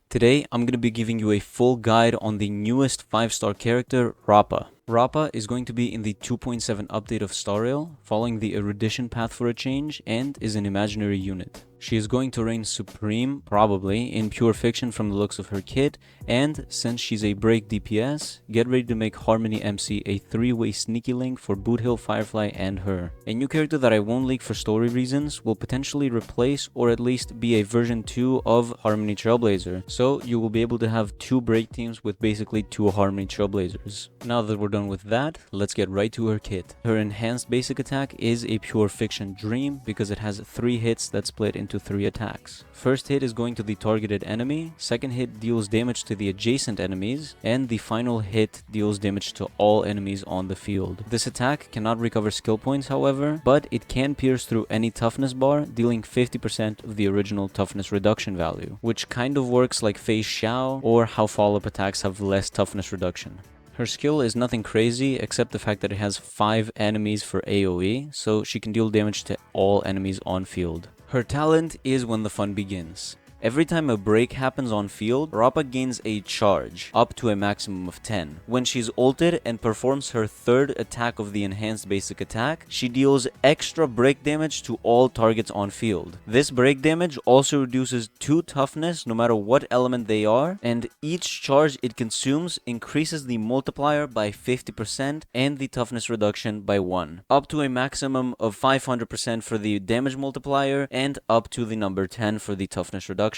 Today, I'm going to be giving you a full guide on the newest 5-star character, Rappa. Rappa is going to be in the 2.7 update of Star Rail, following the erudition path for a change, and is an imaginary unit. She is going to reign supreme, probably, in pure fiction from the looks of her kit, and since she's a break DPS, get ready to make Harmony MC a 3-way sneaky link for Boothill, Firefly, and her. A new character that I won't leak for story reasons will potentially replace or at least be a version 2 of Harmony Trailblazer, so you will be able to have 2 break teams with basically 2 Harmony Trailblazers. Now that we're done with that, let's get right to her kit. Her enhanced basic attack is a pure fiction dream because it has 3 hits that split into 3 attacks. First hit is going to the targeted enemy, second hit deals damage to the adjacent enemies, and the final hit deals damage to all enemies on the field. This attack cannot recover skill points, however, but it can pierce through any toughness bar, dealing 50% of the original toughness reduction value, which kind of works like Phase Xiao or how follow-up attacks have less toughness reduction. Her skill is nothing crazy except the fact that it has 5 enemies for AOE, so she can deal damage to all enemies on field. Her talent is when the fun begins. Every time a break happens on field, Rappa gains a charge, up to a maximum of 10. When she's ulted and performs her 3rd attack of the enhanced basic attack, she deals extra break damage to all targets on field. This break damage also reduces 2 toughness no matter what element they are, and each charge it consumes increases the multiplier by 50% and the toughness reduction by 1, up to a maximum of 500% for the damage multiplier and up to the number 10 for the toughness reduction.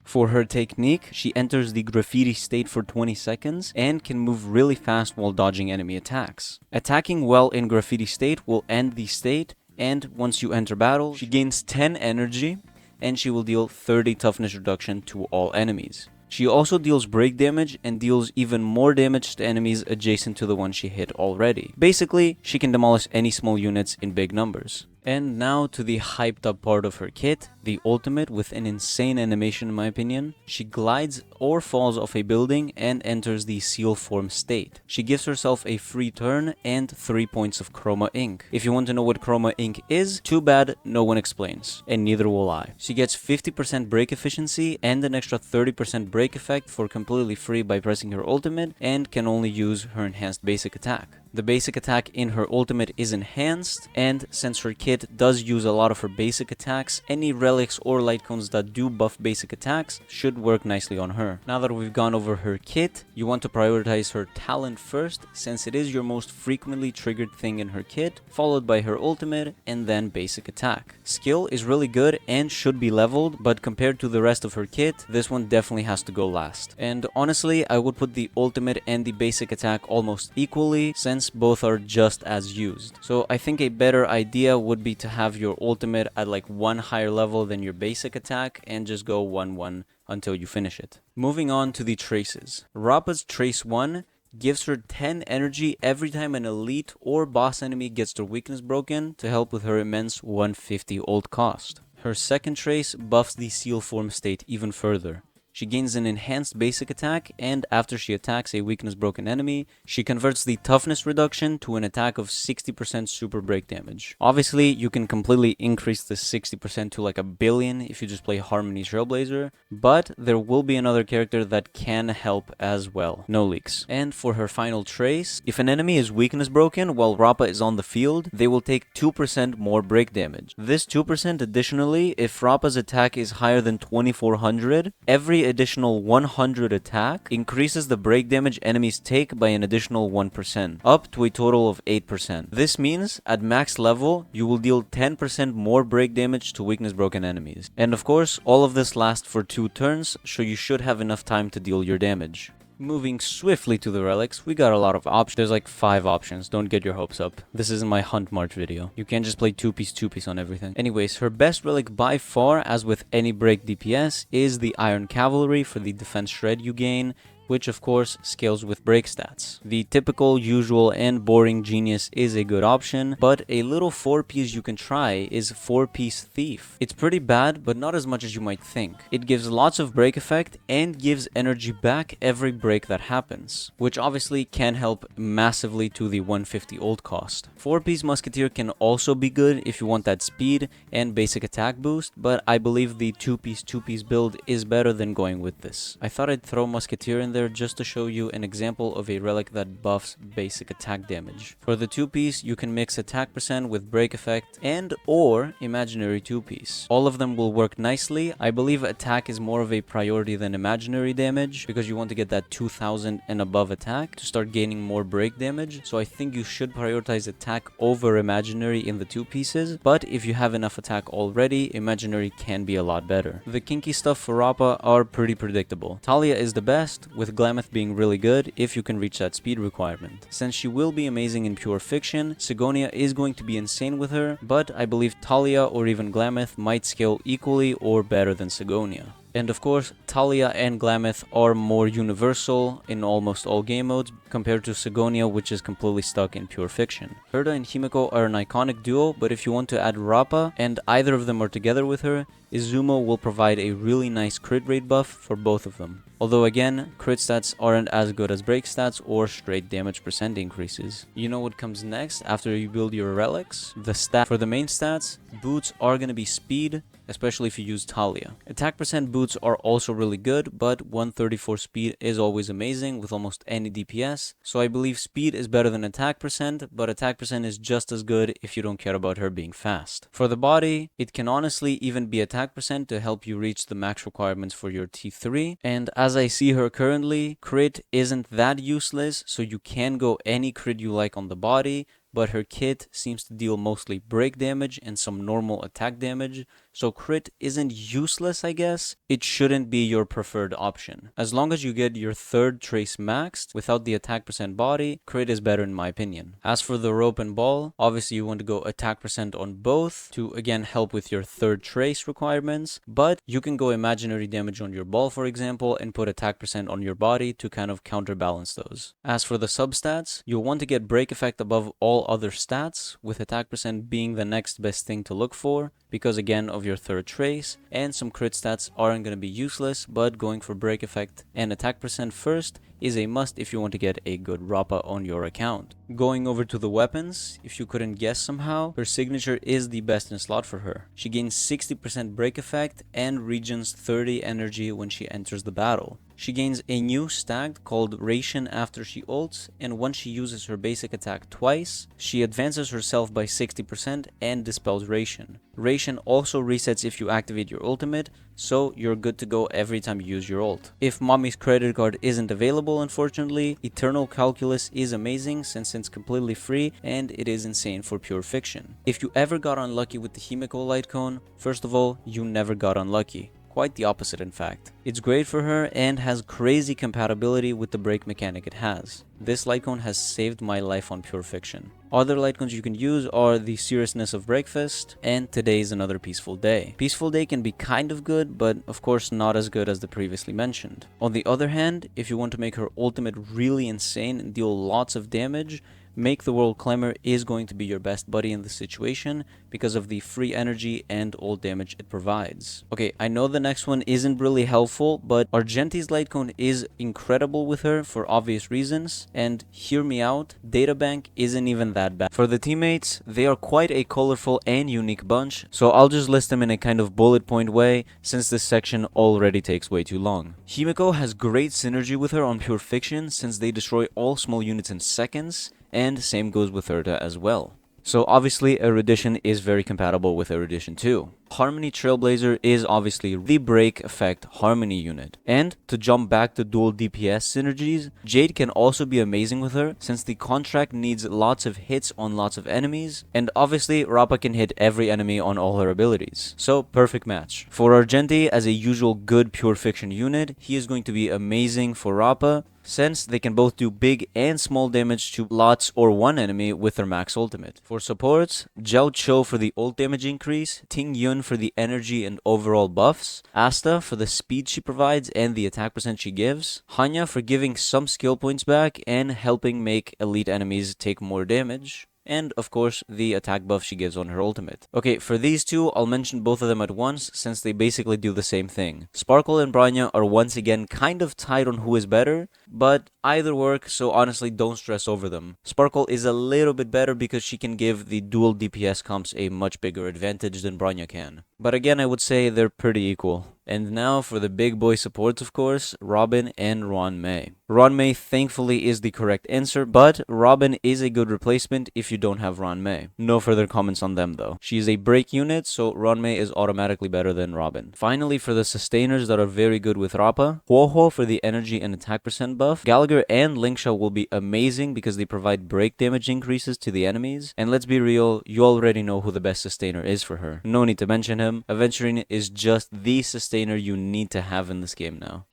For her technique, she enters the graffiti state for 20 seconds and can move really fast while dodging enemy attacks. Attacking well in graffiti state will end the state, and once you enter battle, she gains 10 energy and she will deal 30 toughness reduction to all enemies. She also deals break damage and deals even more damage to enemies adjacent to the one she hit already. Basically, she can demolish any small units in big numbers. And now to the hyped up part of her kit, the ultimate with an insane animation in my opinion. She glides or falls off a building and enters the seal form state. She gives herself a free turn and 3 points of chroma ink. If you want to know what chroma ink is, too bad no one explains, and neither will I. She gets 50% break efficiency and an extra 30% break effect for completely free by pressing her ultimate, and can only use her enhanced basic attack. The basic attack in her ultimate is enhanced, and since her kit does use a lot of her basic attacks, any relics or light cones that do buff basic attacks should work nicely on her. Now that we've gone over her kit, you want to prioritize her talent first, since it is your most frequently triggered thing in her kit, followed by her ultimate and then basic attack. Skill is really good and should be leveled, but compared to the rest of her kit, this one definitely has to go last. And honestly, I would put the ultimate and the basic attack almost equally, since both are just as used. So I think a better idea would be to have your ultimate at like 1 higher level than your basic attack and just go 1-1 until you finish it. Moving on to the traces. Rappa's Trace 1 gives her 10 energy every time an elite or boss enemy gets their weakness broken to help with her immense 150 ult cost. Her second trace buffs the seal form state even further. She gains an enhanced basic attack, and after she attacks a weakness broken enemy, she converts the toughness reduction to an attack of 60% super break damage. Obviously, you can completely increase the 60% to like 1 billion if you just play Harmony Trailblazer, but there will be another character that can help as well. No leaks. And for her final trace, if an enemy is weakness broken while Rappa is on the field, they will take 2% more break damage. This 2% additionally, if Rappa's attack is higher than 2400, every additional 100 attack increases the break damage enemies take by an additional 1%, up to a total of 8%. This means at max level, you will deal 10% more break damage to weakness broken enemies. And of course, all of this lasts for 2 turns, so you should have enough time to deal your damage. Moving swiftly to the relics, we got a lot of options. There's like 5 options, don't get your hopes up. This isn't my Hunt March video. You can't just play 2-piece on everything. Anyways, her best relic by far, as with any break DPS, is the Iron Cavalry for the defense shred you gain. which of course scales with break stats. The typical, usual, and boring Genius is a good option, but a little 4-piece you can try is 4-piece Thief. It's pretty bad, but not as much as you might think. It gives lots of break effect and gives energy back every break that happens, which obviously can help massively to the 150 ult cost. 4-piece Musketeer can also be good if you want that speed and basic attack boost, but I believe the 2-piece build is better than going with this. I thought I'd throw Musketeer in there just to show you an example of a relic that buffs basic attack damage. For the 2-piece, you can mix attack percent with break effect and or imaginary 2-piece. All of them will work nicely. I believe attack is more of a priority than imaginary damage because you want to get that 2000 and above attack to start gaining more break damage. So I think you should prioritize attack over imaginary in the 2-pieces, but if you have enough attack already, imaginary can be a lot better. The kinky stuff for Rappa are pretty predictable. Talia is the best, with Glameth being really good if you can reach that speed requirement. Since she will be amazing in pure fiction, Sigonia is going to be insane with her, but I believe Talia or even Glameth might scale equally or better than Sigonia. And of course, Talia and Glameth are more universal in almost all game modes compared to Sigonia, which is completely stuck in pure fiction. Herda and Himiko are an iconic duo, but if you want to add Rappa and either of them are together with her, Izumo will provide a really nice crit rate buff for both of them. Although again, crit stats aren't as good as break stats or straight damage percent increases. You know what comes next after you build your relics? The stat. For the main stats, boots are gonna be speed, especially if you use Talia. Attack percent boots are also really good, but 134 speed is always amazing with almost any DPS, so I believe speed is better than attack percent, but attack percent is just as good if you don't care about her being fast. For the body, it can honestly even be attack percent to help you reach the max requirements for your T3, and as I see her currently, crit isn't that useless, so you can go any crit you like on the body, but her kit seems to deal mostly break damage and some normal attack damage, so crit isn't useless, I guess. It shouldn't be your preferred option. As long as you get your third trace maxed without the attack percent body, crit is better in my opinion. As for the rope and ball, obviously you want to go attack percent on both to again help with your third trace requirements, but you can go imaginary damage on your ball for example and put attack percent on your body to kind of counterbalance those. As for the substats, you'll want to get break effect above all other stats, with attack percent being the next best thing to look for because again of your third trace, and some crit stats aren't going to be useless, but going for break effect and attack percent first is a must if you want to get a good Rappa on your account. Going over to the weapons, if you couldn't guess somehow, her signature is the best in slot for her. She gains 60% break effect and regens 30 energy when she enters the battle. She gains a new stack called Ration after she ults, and once she uses her basic attack twice, she advances herself by 60% and dispels Ration. Ration also resets if you activate your ultimate, so you're good to go every time you use your ult. If Mommy's credit card isn't available, unfortunately, Eternal Calculus is amazing since it's completely free and it is insane for pure fiction. If you ever got unlucky with the Himiko light cone, first of all, you never got unlucky. Quite the opposite in fact. It's great for her and has crazy compatibility with the break mechanic it has. This light cone has saved my life on pure fiction. Other light cones you can use are the Seriousness of Breakfast and Today's Another Peaceful Day. Peaceful Day can be kind of good, but of course not as good as the previously mentioned. On the other hand, if you want to make her ultimate really insane and deal lots of damage, Make the World Climber is going to be your best buddy in this situation because of the free energy and ult damage it provides. Okay, I know the next one isn't really helpful, but Argenti's Light Cone is incredible with her for obvious reasons, and hear me out, Databank isn't even that bad. For the teammates, they are quite a colorful and unique bunch, so I'll just list them in a kind of bullet point way since this section already takes way too long. Himiko has great synergy with her on Pure Fiction since they destroy all small units in seconds, and same goes with Herta as well. So obviously Erudition is very compatible with Erudition too. Harmony Trailblazer is obviously the break effect Harmony unit. And to jump back to dual DPS synergies, Jade can also be amazing with her since the contract needs lots of hits on lots of enemies, and obviously Rappa can hit every enemy on all her abilities. So perfect match. For Argenti as a usual good Pure Fiction unit, he is going to be amazing for Rappa since they can both do big and small damage to lots or one enemy with their max ultimate. For supports, Zhao Cho for the ult damage increase, Ting Yun for the energy and overall buffs, Asta for the speed she provides and the attack percent she gives, Hanya for giving some skill points back and helping make elite enemies take more damage, and of course the attack buff she gives on her ultimate. Okay, for these two, I'll mention both of them at once since they basically do the same thing. Sparkle and Branya are once again kind of tied on who is better, but either work, so honestly don't stress over them. Sparkle is a little bit better because she can give the dual DPS comps a much bigger advantage than Branya can. But again, I would say they're pretty equal. And now for the big boy supports, of course, Robin and Ruanmei. Ruanmei thankfully is the correct answer, but Robin is a good replacement if you don't have Ruanmei. No further comments on them though. She is a break unit, so Ruanmei is automatically better than Robin. Finally, for the sustainers that are very good with Rappa, Huohuo for the energy and attack percent buff, Gallagher and Lingsha will be amazing because they provide break damage increases to the enemies. And let's be real, you already know who the best sustainer is for her. No need to mention him. Aventurine is just the sustainer you need to have in this game now.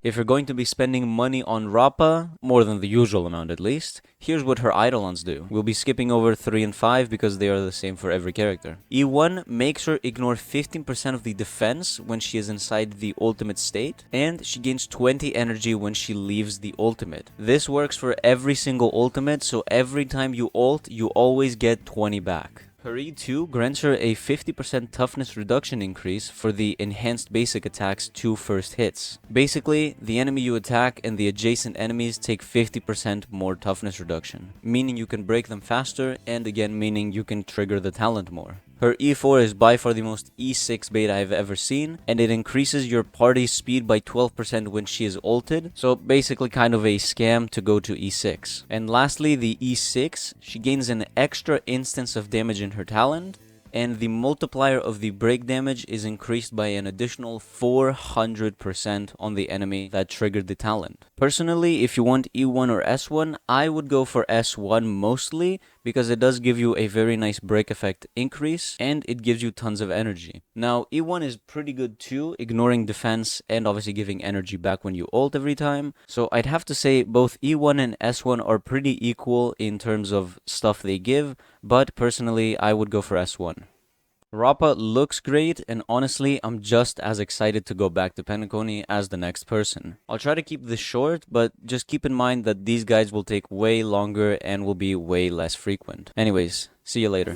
If you're going to be spending money on Rappa, more than the usual amount at least, here's what her Eidolons do. We'll be skipping over 3 and 5 because they are the same for every character. E1 makes her ignore 15% of the defense when she is inside the ultimate state, and she gains 20 energy when she leaves the ultimate. This works for every single ultimate, so every time you ult, you always get 20 back. Her E2 grants her a 50% toughness reduction increase for the enhanced basic attack's 2 first hits. Basically, the enemy you attack and the adjacent enemies take 50% more toughness reduction, meaning you can break them faster, and again meaning you can trigger the talent more. Her E4 is by far the most E6 bait I've ever seen, and it increases your party's speed by 12% when she is ulted, so basically kind of a scam to go to E6. And lastly, the E6, she gains an extra instance of damage in her talent, and the multiplier of the break damage is increased by an additional 400% on the enemy that triggered the talent. Personally, if you want E1 or S1, I would go for S1 mostly, because it does give you a very nice break effect increase, and it gives you tons of energy. Now, E1 is pretty good too, ignoring defense and obviously giving energy back when you ult every time. So I'd have to say both E1 and S1 are pretty equal in terms of stuff they give, but personally, I would go for S1. Rappa looks great, and honestly, I'm just as excited to go back to Penacony as the next person. I'll try to keep this short, but just keep in mind that these guides will take way longer and will be way less frequent. Anyways, see you later.